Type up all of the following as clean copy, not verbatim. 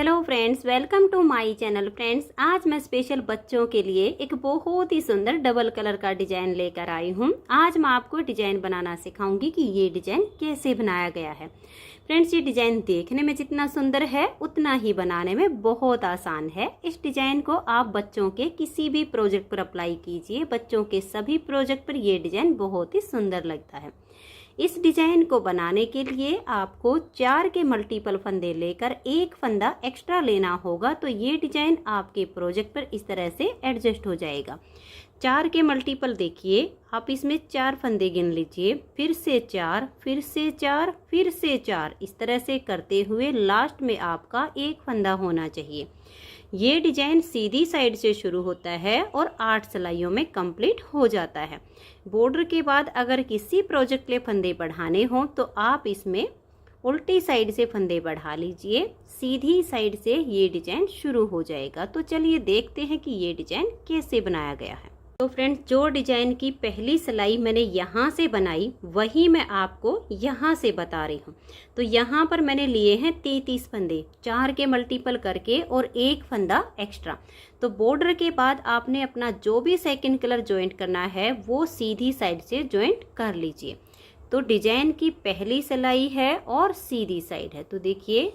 Hello friends, welcome to my channel. Friends, आज मैं special बच्चों के लिए एक बहुत ही सुंदर डबल कलर का डिजाइन लेकर आई हूँ। आज मैं आपको डिजाइन बनाना सिखाऊंगी कि ये डिजाइन कैसे बनाया गया है। फ्रेंड्स, ये डिजाइन देखने में जितना सुंदर है उतना ही बनाने में बहुत आसान है। इस डिजाइन को आप बच्चों के किसी भी प्रोजेक्ट पर अप्लाई कीजिए। बच्चों के सभी प्रोजेक्ट पर ये डिजाइन बहुत ही सुंदर लगता है। इस डिजाइन को बनाने के लिए आपको 4 के मल्टीपल फंदे लेकर एक फंदा एक्स्ट्रा लेना होगा, तो ये डिजाइन आपके प्रोजेक्ट पर इस तरह से एडजस्ट हो जाएगा। 4 के मल्टीपल देखिए, आप इसमें 4 फंदे गिन लीजिए, फिर से 4, फिर से 4, फिर से 4, इस तरह से करते हुए लास्ट में आपका एक फंदा होना चाहिए। ये डिजाइन सीधी साइड से शुरू होता है और 8 सिलाइयों में कंप्लीट हो जाता है। बॉर्डर के बाद अगर किसी प्रोजेक्ट के फंदे बढ़ाने हो तो आप इसमें उल्टी साइड से फंदे बढ़ा लीजिए, सीधी साइड से ये डिजाइन शुरू हो जाएगा। तो चलिए देखते हैं कि ये डिजाइन कैसे बनाया गया है। तो फ्रेंड्स, जो डिजाइन की पहली सिलाई मैंने यहाँ से बनाई वही मैं आपको यहाँ से बता रही हूँ। तो यहाँ पर मैंने लिए हैं 33 फंदे, 4 के मल्टीपल करके और एक फंदा एक्स्ट्रा। तो बॉर्डर के बाद आपने अपना जो भी सेकंड कलर ज्वाइंट करना है वो सीधी साइड से ज्वाइंट कर लीजिए। तो डिजाइन की पहली सिलाई है और सीधी साइड है। तो देखिए,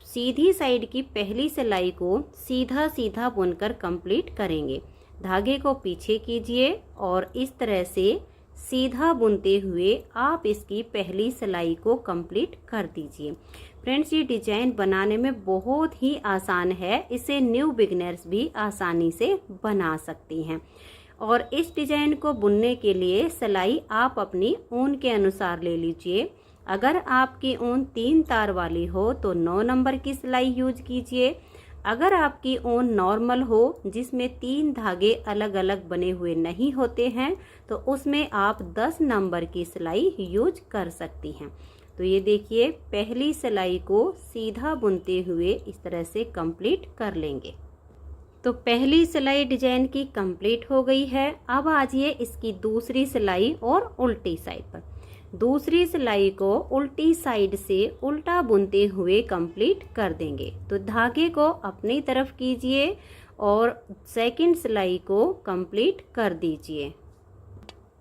सीधी साइड की पहली सिलाई को सीधा सीधा बुनकर कंप्लीट करेंगे। धागे को पीछे कीजिए और इस तरह से सीधा बुनते हुए आप इसकी पहली सिलाई को कंप्लीट कर दीजिए। फ्रेंड्स, ये डिजाइन बनाने में बहुत ही आसान है। इसे न्यू बिगिनर्स भी आसानी से बना सकती हैं। और इस डिजाइन को बुनने के लिए सिलाई आप अपनी ऊन के अनुसार ले लीजिए। अगर आपकी ऊन 3 तार वाली हो तो 9 नंबर की सिलाई यूज कीजिए। अगर आपकी ऊन नॉर्मल हो जिसमें 3 धागे अलग अलग बने हुए नहीं होते हैं तो उसमें आप 10 नंबर की सिलाई यूज कर सकती हैं। तो ये देखिए, पहली सिलाई को सीधा बुनते हुए इस तरह से कंप्लीट कर लेंगे। तो पहली सिलाई डिजाइन की कंप्लीट हो गई है। अब आइए इसकी दूसरी सिलाई और उल्टी साइड पर। दूसरी सिलाई को उल्टी साइड से उल्टा बुनते हुए कंप्लीट कर देंगे। तो धागे को अपनी तरफ कीजिए और सेकंड सिलाई को कंप्लीट कर दीजिए।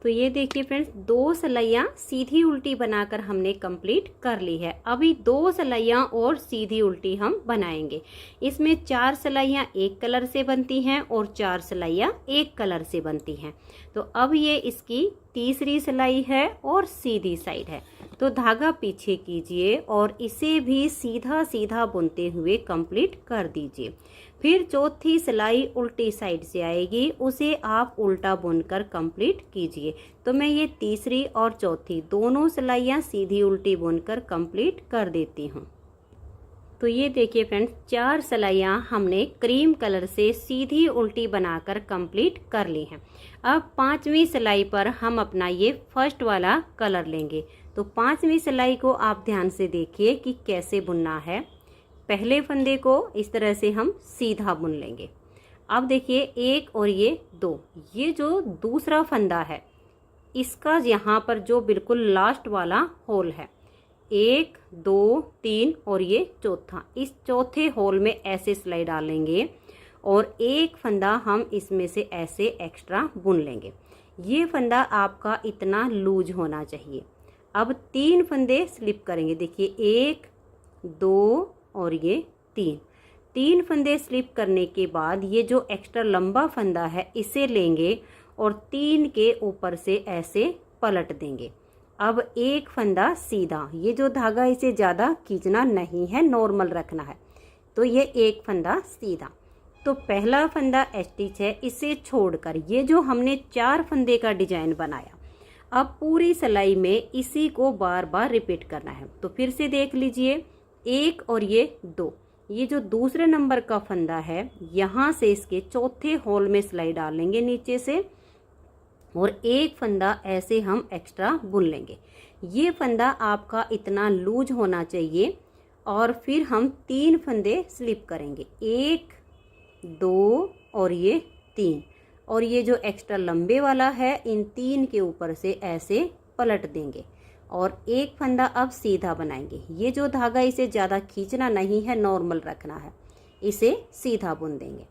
तो ये देखिए फ्रेंड्स, 2 सिलाइयाँ सीधी उल्टी बनाकर हमने कंप्लीट कर ली है। अभी 2 सिलाइयाँ और सीधी उल्टी हम बनाएंगे। इसमें 4 सिलाइयाँ एक कलर से बनती हैं और 4 सिलाइयाँ एक कलर से बनती हैं। तो अब ये इसकी तीसरी सिलाई है और सीधी साइड है। तो धागा पीछे कीजिए और इसे भी सीधा सीधा बुनते हुए कंप्लीट कर दीजिए। फिर चौथी सिलाई उल्टी साइड से आएगी, उसे आप उल्टा बुनकर कंप्लीट कीजिए। तो मैं ये तीसरी और चौथी दोनों सिलाइयाँ सीधी उल्टी बुनकर कंप्लीट कर देती हूँ। तो ये देखिए फ्रेंड्स, 4 सिलाइयाँ हमने क्रीम कलर से सीधी उल्टी बनाकर कंप्लीट कर ली हैं। अब 5वीं सिलाई पर हम अपना ये फर्स्ट वाला कलर लेंगे। तो 5वीं सिलाई को आप ध्यान से देखिए कि कैसे बुनना है। पहले फंदे को इस तरह से हम सीधा बुन लेंगे। अब देखिए, 1 और ये 2, ये जो दूसरा फंदा है इसका यहाँ पर जो बिल्कुल लास्ट वाला होल है, 1, 2, 3 और ये चौथा, इस चौथे होल में ऐसे सिलाई डालेंगे और एक फंदा हम इसमें से ऐसे एक्स्ट्रा बुन लेंगे। ये फंदा आपका इतना लूज होना चाहिए। अब 3 फंदे स्लिप करेंगे। देखिए, 1, 2 और ये 3 फंदे स्लिप करने के बाद ये जो एक्स्ट्रा लंबा फंदा है इसे लेंगे और 3 के ऊपर से ऐसे पलट देंगे। अब एक फंदा सीधा, ये जो धागा इसे ज़्यादा खींचना नहीं है, नॉर्मल रखना है। तो ये एक फंदा सीधा। तो पहला फंदा स्टिच है, इसे छोड़कर ये जो हमने 4 फंदे का डिजाइन बनाया, अब पूरी सिलाई में इसी को बार बार रिपीट करना है। तो फिर से देख लीजिए, 1 और ये 2, ये जो दूसरे नंबर का फंदा है यहाँ से इसके चौथे होल में सिलाई डालेंगे नीचे से और एक फंदा ऐसे हम एक्स्ट्रा बुन लेंगे। ये फंदा आपका इतना लूज होना चाहिए। और फिर हम 3 फंदे स्लिप करेंगे, 1, 2 और ये 3, और ये जो एक्स्ट्रा लंबे वाला है इन 3 के ऊपर से ऐसे पलट देंगे और एक फंदा अब सीधा बनाएंगे। ये जो धागा इसे ज़्यादा खींचना नहीं है, नॉर्मल रखना है, इसे सीधा बुन देंगे।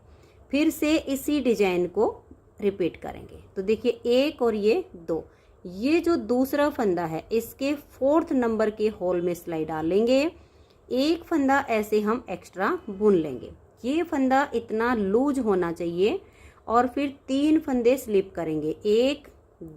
फिर से इसी डिजाइन को रिपीट करेंगे। तो देखिए एक और ये दो, ये जो दूसरा फंदा है इसके 4th नंबर के होल में सिलाई डालेंगे। एक फंदा ऐसे हम एक्स्ट्रा बुन लेंगे। ये फंदा इतना लूज होना चाहिए और फिर 3 फंदे स्लिप करेंगे, 1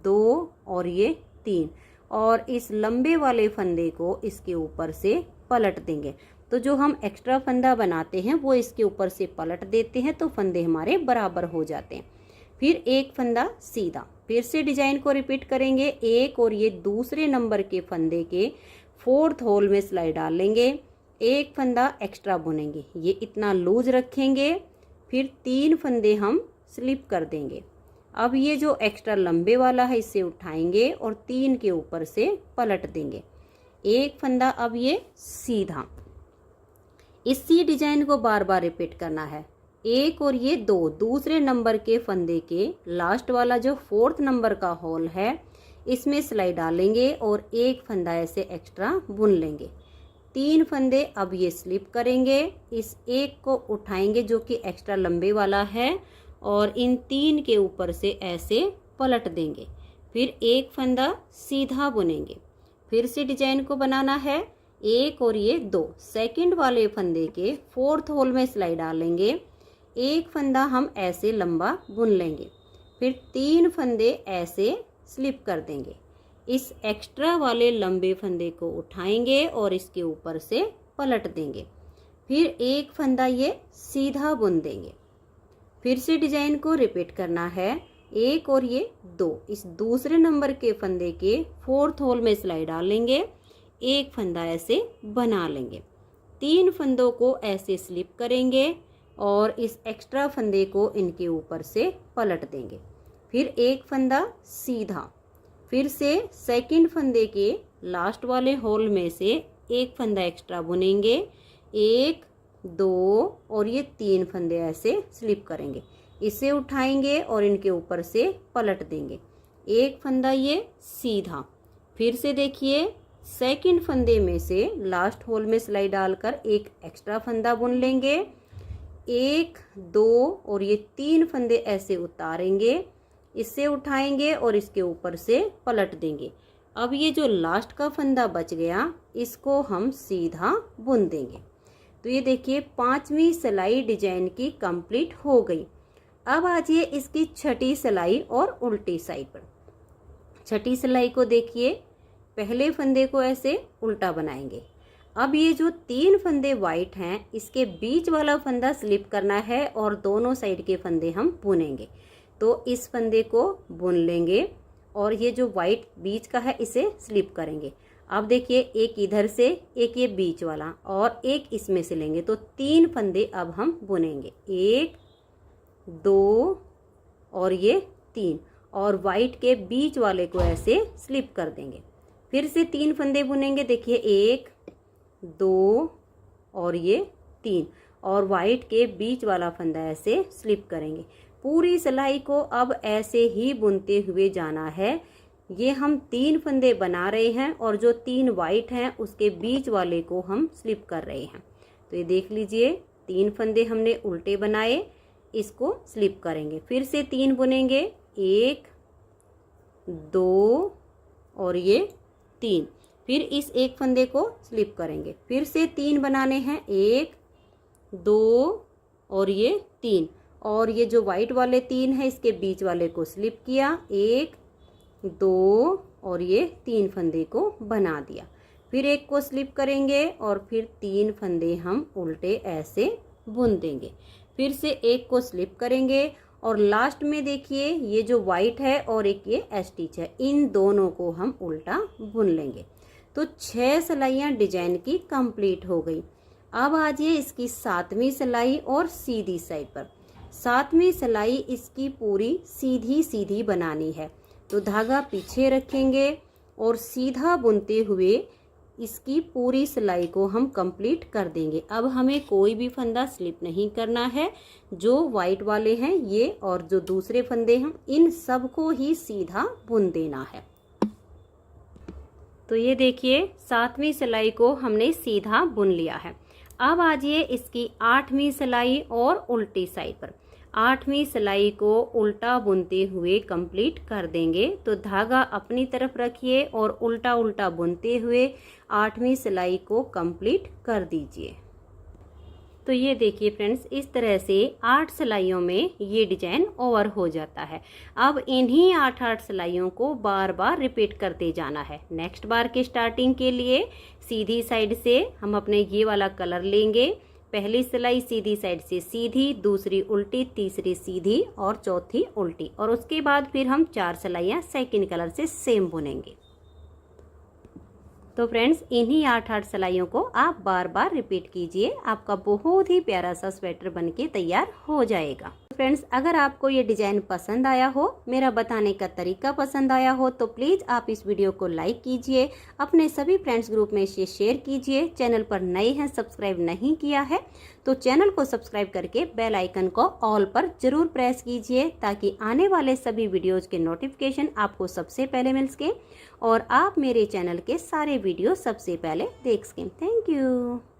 2 और ये 3, और इस लंबे वाले फंदे को इसके ऊपर से पलट देंगे। तो जो हम एक्स्ट्रा फंदा बनाते हैं वो इसके ऊपर से पलट देते हैं, तो फंदे हमारे बराबर हो जाते हैं। फिर एक फंदा सीधा, फिर से डिजाइन को रिपीट करेंगे। एक और ये दूसरे नंबर के फंदे के 4th होल में सिलाई डालेंगे, एक फंदा एक्स्ट्रा बुनेंगे, ये इतना लूज रखेंगे। फिर 3 फंदे हम स्लिप कर देंगे। अब ये जो एक्स्ट्रा लंबे वाला है इसे उठाएंगे और 3 के ऊपर से पलट देंगे। एक फंदा अब ये सीधा। इसी डिजाइन को बार बार रिपीट करना है। एक और ये दो, दूसरे नंबर के फंदे के लास्ट वाला जो 4th नंबर का होल है इसमें सिलाई डालेंगे और एक फंदा ऐसे एक्स्ट्रा बुन लेंगे। 3 फंदे अब ये स्लिप करेंगे, इस एक को उठाएंगे जो कि एक्स्ट्रा लंबे वाला है और इन 3 के ऊपर से ऐसे पलट देंगे। फिर एक फंदा सीधा बुनेंगे। फिर से डिजाइन को बनाना है। एक और ये दो, सेकंड वाले फंदे के 4th होल में सिलाई डालेंगे, एक फंदा हम ऐसे लंबा बुन लेंगे। फिर 3 फंदे ऐसे स्लिप कर देंगे। इस एक्स्ट्रा वाले लंबे फंदे को उठाएंगे और इसके ऊपर से पलट देंगे। फिर एक फंदा ये सीधा बुन देंगे। फिर से डिजाइन को रिपीट करना है। एक और ये दो, इस दूसरे नंबर के फंदे के 4th होल में सिलाई डालेंगे, एक फंदा ऐसे बना लेंगे। 3 फंदों को ऐसे स्लिप करेंगे और इस एक्स्ट्रा फंदे को इनके ऊपर से पलट देंगे। फिर एक फंदा सीधा। फिर से सेकंड फंदे के लास्ट वाले होल में से एक फंदा एक्स्ट्रा बुनेंगे, 1 2 और ये 3 फंदे ऐसे स्लिप करेंगे। इसे उठाएंगे और इनके ऊपर से पलट देंगे। एक फंदा ये सीधा। फिर से देखिए सेकंड फंदे में से लास्ट होल में सिलाई डालकर एक एक्स्ट्रा फंदा बुन लेंगे, 1 2 और ये 3 फंदे ऐसे उतारेंगे, इससे उठाएंगे और इसके ऊपर से पलट देंगे। अब ये जो लास्ट का फंदा बच गया इसको हम सीधा बुन देंगे। तो ये देखिए 5वीं सिलाई डिजाइन की कंप्लीट हो गई। अब आ जाइए इसकी छठी सिलाई और उल्टी साइड पर। छठी सिलाई को देखिए, पहले फंदे को ऐसे उल्टा बनाएंगे। अब ये जो 3 फंदे वाइट हैं इसके बीच वाला फंदा स्लिप करना है और दोनों साइड के फंदे हम बुनेंगे। तो इस फंदे को बुन लेंगे और ये जो वाइट बीच का है इसे स्लिप करेंगे। अब देखिए एक इधर से, एक ये बीच वाला और एक इसमें से लेंगे, तो 3 फंदे अब हम बुनेंगे, 1 2 और ये 3, और वाइट के बीच वाले को ऐसे स्लिप कर देंगे। फिर से 3 फंदे बुनेंगे, देखिए 1 2 और ये 3, और वाइट के बीच वाला फंदा ऐसे स्लिप करेंगे। पूरी सिलाई को अब ऐसे ही बुनते हुए जाना है। ये हम 3 फंदे बना रहे हैं और जो 3 वाइट हैं उसके बीच वाले को हम स्लिप कर रहे हैं। तो ये देख लीजिए 3 फंदे हमने उल्टे बनाए, इसको स्लिप करेंगे। फिर से 3 बुनेंगे, 1 2 और ये 3, फिर इस एक फंदे को स्लिप करेंगे। फिर से 3 बनाने हैं, 1 2 और ये 3, और ये जो वाइट वाले 3 है इसके बीच वाले को स्लिप किया, 1 2 और ये 3 फंदे को बना दिया। फिर एक को स्लिप करेंगे और फिर 3 फंदे हम उल्टे ऐसे बुन देंगे। फिर से एक को स्लिप करेंगे और लास्ट में देखिए ये जो वाइट है और एक ये स्टिच है, इन दोनों को हम उल्टा बुन लेंगे। तो 6 सिलाइयाँ डिजाइन की कंप्लीट हो गई। अब आ जाइए इसकी 7वीं सिलाई और सीधी साइड पर। 7वीं सिलाई इसकी पूरी सीधी सीधी बनानी है, तो धागा पीछे रखेंगे और सीधा बुनते हुए इसकी पूरी सिलाई को हम कंप्लीट कर देंगे। अब हमें कोई भी फंदा स्लिप नहीं करना है। जो वाइट वाले हैं ये और जो दूसरे फंदे हैं इन सबको ही सीधा बुन देना है। तो ये देखिए 7वीं सिलाई को हमने सीधा बुन लिया है। अब आजिए इसकी 8वीं सिलाई और उल्टी साइड पर। 8वीं सिलाई को उल्टा बुनते हुए कंप्लीट कर देंगे। तो धागा अपनी तरफ रखिए और उल्टा उल्टा बुनते हुए 8वीं सिलाई को कंप्लीट कर दीजिए। तो ये देखिए फ्रेंड्स, इस तरह से 8 सिलाइयों में ये डिजाइन ओवर हो जाता है। अब इन्हीं 8 सिलाइयों को बार बार रिपीट करते जाना है। नेक्स्ट बार के स्टार्टिंग के लिए सीधी साइड से हम अपने ये वाला कलर लेंगे। पहली सिलाई सीधी साइड से सीधी, दूसरी उल्टी, तीसरी सीधी और चौथी उल्टी, और उसके बाद फिर हम 4 सिलाइयाँ सेकंड कलर से सेम बुनेंगे। तो फ्रेंड्स, इन्हीं 8 सिलाइयों को आप बार बार रिपीट कीजिए, आपका बहुत ही प्यारा सा स्वेटर बनके तैयार हो जाएगा। फ्रेंड्स, अगर आपको ये डिजाइन पसंद आया हो, मेरा बताने का तरीका पसंद आया हो, तो प्लीज़ आप इस वीडियो को लाइक कीजिए, अपने सभी फ्रेंड्स ग्रुप में इसे शेयर कीजिए। चैनल पर नए हैं, सब्सक्राइब नहीं किया है तो चैनल को सब्सक्राइब करके बेल आइकन को ऑल पर जरूर प्रेस कीजिए, ताकि आने वाले सभी वीडियोज़ के नोटिफिकेशन आपको सबसे पहले मिल सके और आप मेरे चैनल के सारे वीडियो सबसे पहले देख सकें। Thank you.